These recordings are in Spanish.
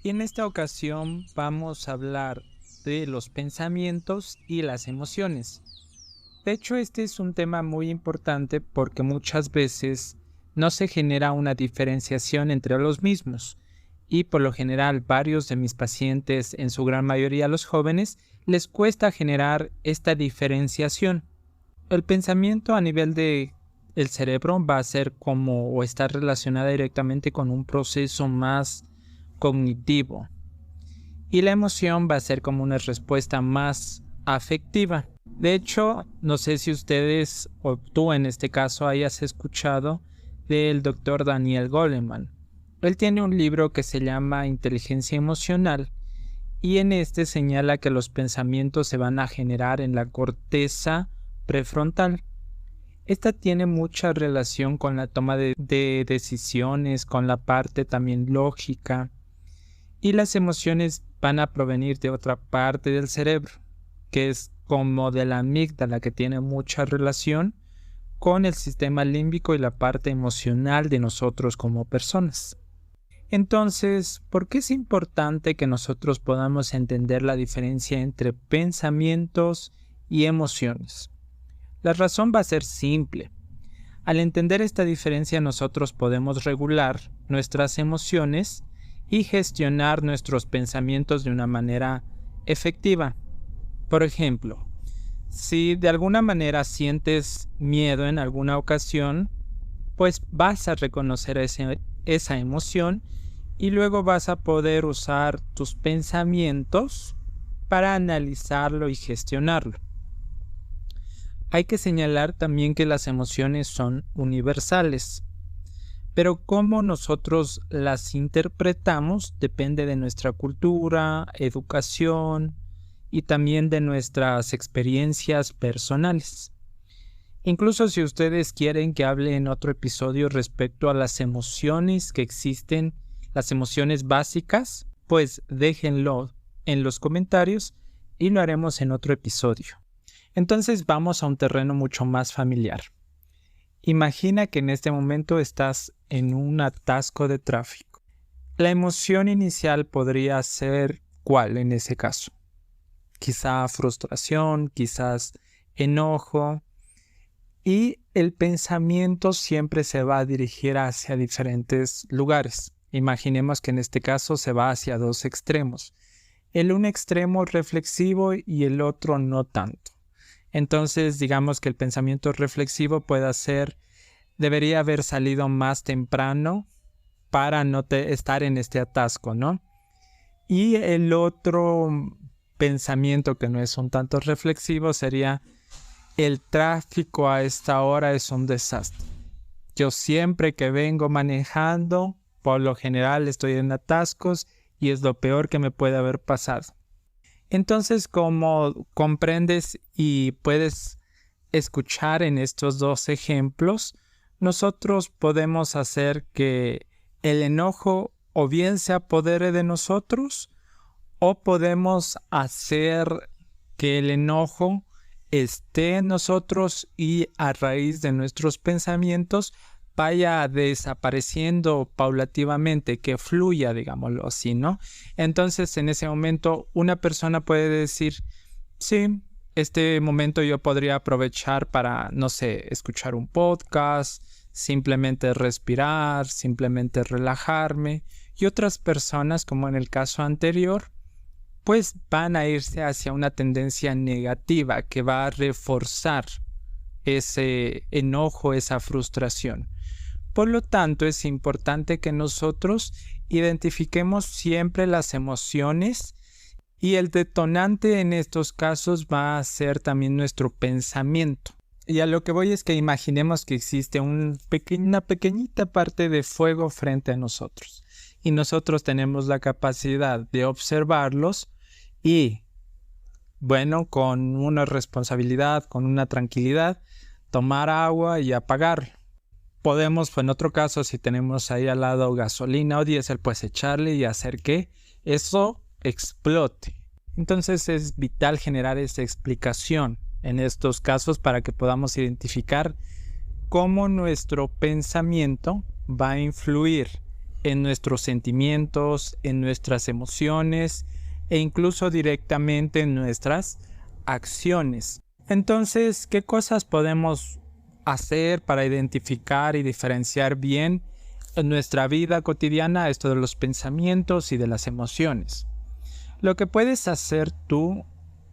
Y en esta ocasión vamos a hablar de los pensamientos y las emociones. De hecho, este es un tema muy importante porque muchas veces no se genera una diferenciación entre los mismos. Y por lo general, varios de mis pacientes, en su gran mayoría los jóvenes, les cuesta generar esta diferenciación. El pensamiento a nivel de el cerebro va a ser como o está relacionada directamente con un proceso más cognitivo. Y la emoción va a ser como una respuesta más afectiva. De hecho, no sé si ustedes o tú en este caso hayas escuchado del doctor Daniel Goleman. Él tiene un libro que se llama Inteligencia Emocional y en este señala que los pensamientos se van a generar en la corteza prefrontal. Esta tiene mucha relación con la toma de decisiones, con la parte también lógica, y las emociones van a provenir de otra parte del cerebro, que es como de la amígdala, que tiene mucha relación con el sistema límbico y la parte emocional de nosotros como personas. Entonces, ¿por qué es importante que nosotros podamos entender la diferencia entre pensamientos y emociones? La razón va a ser simple. Al entender esta diferencia, nosotros podemos regular nuestras emociones y gestionar nuestros pensamientos de una manera efectiva. Por ejemplo, si de alguna manera sientes miedo en alguna ocasión, pues vas a reconocer esa emoción y luego vas a poder usar tus pensamientos para analizarlo y gestionarlo. Hay que señalar también que las emociones son universales, pero cómo nosotros las interpretamos depende de nuestra cultura, educación y también de nuestras experiencias personales. Incluso si ustedes quieren que hable en otro episodio respecto a las emociones que existen, las emociones básicas, pues déjenlo en los comentarios y lo haremos en otro episodio. Entonces vamos a un terreno mucho más familiar. Imagina que en este momento estás en un atasco de tráfico. La emoción inicial podría ser ¿cuál en ese caso? Quizá frustración, quizás enojo. Y el pensamiento siempre se va a dirigir hacia diferentes lugares. Imaginemos que en este caso se va hacia dos extremos. Un extremo reflexivo y el otro no tanto. Entonces, digamos que el pensamiento reflexivo debería haber salido más temprano para no estar en este atasco, ¿no? Y el otro pensamiento que no es un tanto reflexivo sería: el tráfico a esta hora es un desastre. Yo siempre que vengo manejando, por lo general estoy en atascos y es lo peor que me puede haber pasado. Entonces, como comprendes y puedes escuchar en estos dos ejemplos, nosotros podemos hacer que el enojo o bien se apodere de nosotros, o podemos hacer que el enojo esté en nosotros y a raíz de nuestros pensamientos vaya desapareciendo paulativamente, que fluya, digámoslo así, ¿no? Entonces, en ese momento, una persona puede decir: sí, este momento yo podría aprovechar para, no sé, escuchar un podcast, simplemente respirar, simplemente relajarme. Y otras personas, como en el caso anterior, pues van a irse hacia una tendencia negativa que va a reforzar ese enojo, esa frustración. Por lo tanto, es importante que nosotros identifiquemos siempre las emociones, y el detonante en estos casos va a ser también nuestro pensamiento. Y a lo que voy es que imaginemos que existe una pequeñita parte de fuego frente a nosotros. Y nosotros tenemos la capacidad de observarlos y, bueno, con una responsabilidad, con una tranquilidad, tomar agua y apagarlo. Podemos, en otro caso, si tenemos ahí al lado gasolina o diésel, pues echarle y hacer que eso explote. Entonces es vital generar esa explicación en estos casos para que podamos identificar cómo nuestro pensamiento va a influir en nuestros sentimientos, en nuestras emociones e incluso directamente en nuestras acciones. Entonces, ¿qué cosas podemos hacer para identificar y diferenciar bien en nuestra vida cotidiana esto de los pensamientos y de las emociones? Lo que puedes hacer tú,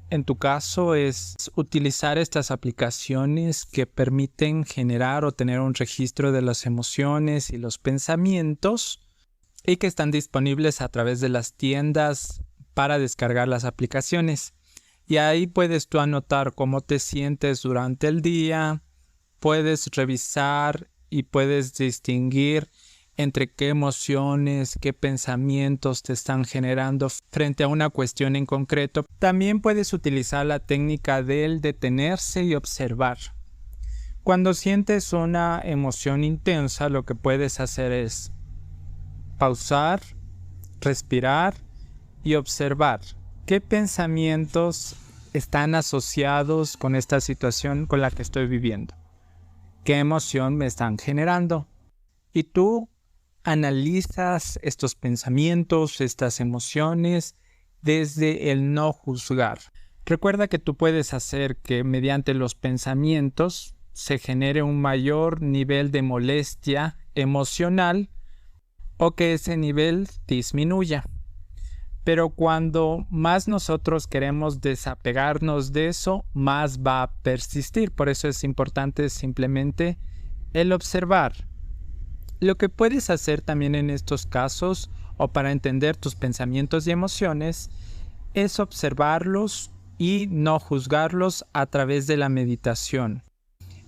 en tu caso, es utilizar estas aplicaciones que permiten generar o tener un registro de las emociones y los pensamientos y que están disponibles a través de las tiendas para descargar las aplicaciones. Y ahí puedes tú anotar cómo te sientes durante el día, puedes revisar y puedes distinguir entre qué emociones, qué pensamientos te están generando frente a una cuestión en concreto. También puedes utilizar la técnica del detenerse y observar. Cuando sientes una emoción intensa, lo que puedes hacer es pausar, respirar y observar qué pensamientos están asociados con esta situación con la que estoy viviendo. ¿Qué emoción me están generando? Y tú analizas estos pensamientos, estas emociones, desde el no juzgar. Recuerda que tú puedes hacer que mediante los pensamientos se genere un mayor nivel de molestia emocional o que ese nivel disminuya. Pero cuando más nosotros queremos desapegarnos de eso, más va a persistir. Por eso es importante simplemente el observar. Lo que puedes hacer también en estos casos, o para entender tus pensamientos y emociones, es observarlos y no juzgarlos a través de la meditación.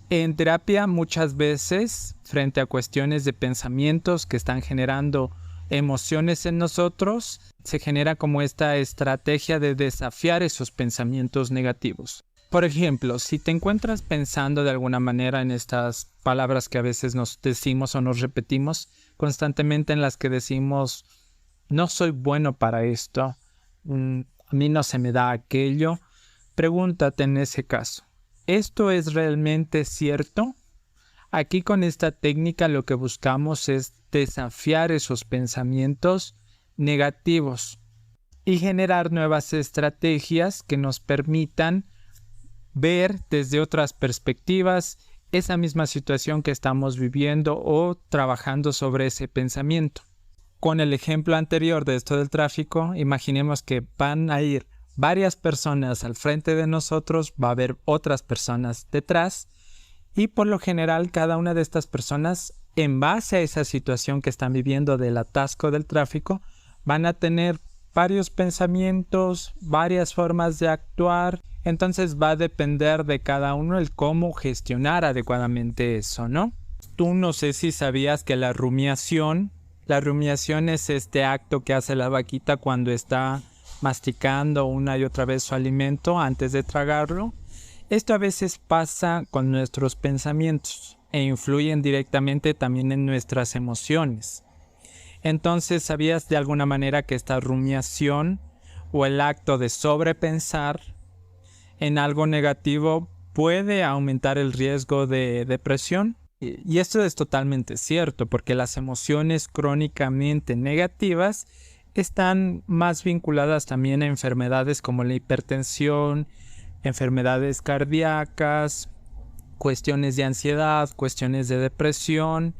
En terapia muchas veces, frente a cuestiones de pensamientos que están generando emociones en nosotros, se genera como esta estrategia de desafiar esos pensamientos negativos. Por ejemplo, si te encuentras pensando de alguna manera en estas palabras que a veces nos decimos o nos repetimos constantemente, en las que decimos, no soy bueno para esto, a mí no se me da aquello, pregúntate en ese caso, ¿esto es realmente cierto? Aquí con esta técnica lo que buscamos es desafiar esos pensamientos negativos y generar nuevas estrategias que nos permitan ver desde otras perspectivas esa misma situación que estamos viviendo o trabajando sobre ese pensamiento. Con el ejemplo anterior de esto del tráfico, imaginemos que van a ir varias personas al frente de nosotros, va a haber otras personas detrás y por lo general cada una de estas personas, en base a esa situación que están viviendo del atasco del tráfico, van a tener varios pensamientos, varias formas de actuar. Entonces va a depender de cada uno el cómo gestionar adecuadamente eso, ¿no? Tú no sé si sabías que la rumiación es este acto que hace la vaquita cuando está masticando una y otra vez su alimento antes de tragarlo. Esto a veces pasa con nuestros pensamientos e influyen directamente también en nuestras emociones. Entonces, ¿sabías de alguna manera que esta rumiación o el acto de sobrepensar en algo negativo puede aumentar el riesgo de depresión? Y esto es totalmente cierto, porque las emociones crónicamente negativas están más vinculadas también a enfermedades como la hipertensión, enfermedades cardíacas, cuestiones de ansiedad, cuestiones de depresión.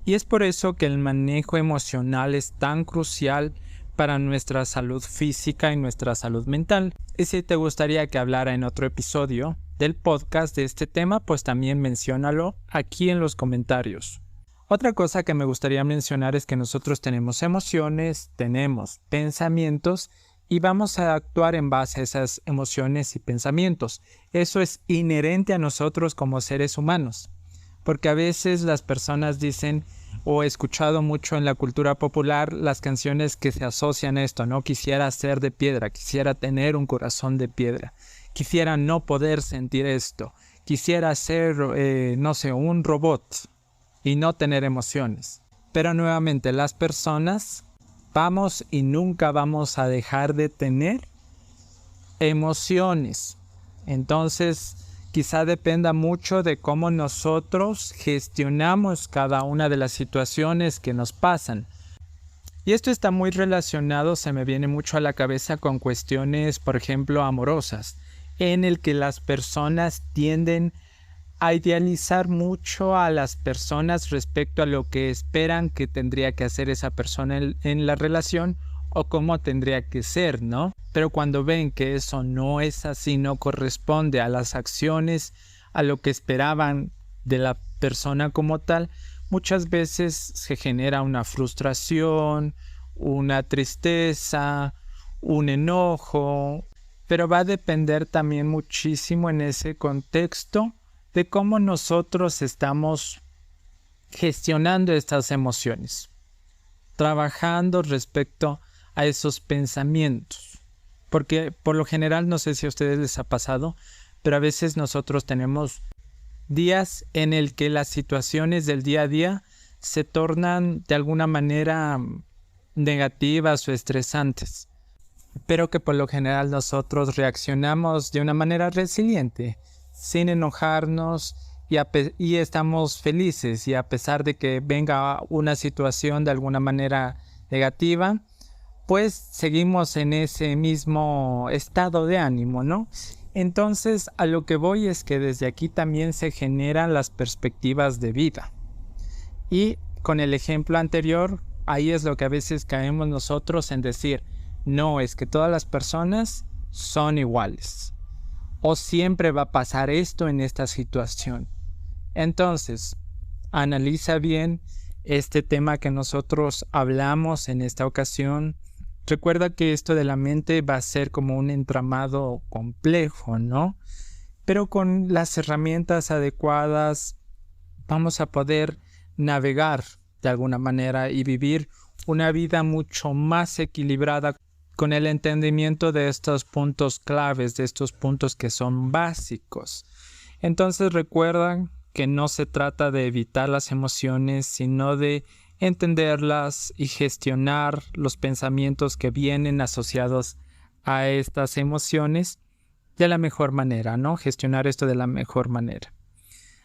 Y es por eso que el manejo emocional es tan crucial para nuestra salud física y nuestra salud mental. Y si te gustaría que hablara en otro episodio del podcast de este tema, pues también menciónalo aquí en los comentarios. Otra cosa que me gustaría mencionar es que nosotros tenemos emociones, tenemos pensamientos y vamos a actuar en base a esas emociones y pensamientos. Eso es inherente a nosotros como seres humanos. Porque a veces las personas dicen, o he escuchado mucho en la cultura popular, las canciones que se asocian a esto, ¿no? Quisiera ser de piedra, quisiera tener un corazón de piedra, quisiera no poder sentir esto, quisiera ser, un robot y no tener emociones. Pero nuevamente, las personas vamos y nunca vamos a dejar de tener emociones. Entonces, quizá dependa mucho de cómo nosotros gestionamos cada una de las situaciones que nos pasan. Y esto está muy relacionado, se me viene mucho a la cabeza con cuestiones, por ejemplo, amorosas, en el que las personas tienden a idealizar mucho a las personas respecto a lo que esperan que tendría que hacer esa persona en la relación o cómo tendría que ser, ¿no? Pero cuando ven que eso no es así, no corresponde a las acciones, a lo que esperaban de la persona como tal, muchas veces se genera una frustración, una tristeza, un enojo, pero va a depender también muchísimo en ese contexto de cómo nosotros estamos gestionando estas emociones, trabajando respecto a esos pensamientos. Porque por lo general, no sé si a ustedes les ha pasado, pero a veces nosotros tenemos días en el que las situaciones del día a día se tornan de alguna manera negativas o estresantes, pero que por lo general nosotros reaccionamos de una manera resiliente, sin enojarnos y estamos felices, y a pesar de que venga una situación de alguna manera negativa, pues seguimos en ese mismo estado de ánimo, ¿no? Entonces, a lo que voy es que desde aquí también se generan las perspectivas de vida. Y con el ejemplo anterior, ahí es lo que a veces caemos nosotros en decir, no, es que todas las personas son iguales, o siempre va a pasar esto en esta situación. Entonces, analiza bien este tema que nosotros hablamos en esta ocasión. Recuerda que esto de la mente va a ser como un entramado complejo, ¿no? Pero con las herramientas adecuadas vamos a poder navegar de alguna manera y vivir una vida mucho más equilibrada con el entendimiento de estos puntos claves, de estos puntos que son básicos. Entonces recuerdan que no se trata de evitar las emociones, sino de entenderlas y gestionar los pensamientos que vienen asociados a estas emociones de la mejor manera, ¿no? Gestionar esto de la mejor manera.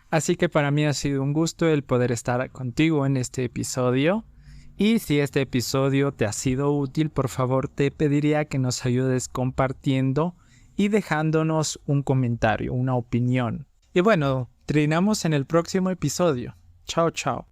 Así que para mí ha sido un gusto el poder estar contigo en este episodio. Y si este episodio te ha sido útil, por favor te pediría que nos ayudes compartiendo y dejándonos un comentario, una opinión. Y bueno, trinamos en el próximo episodio. Chao, chao.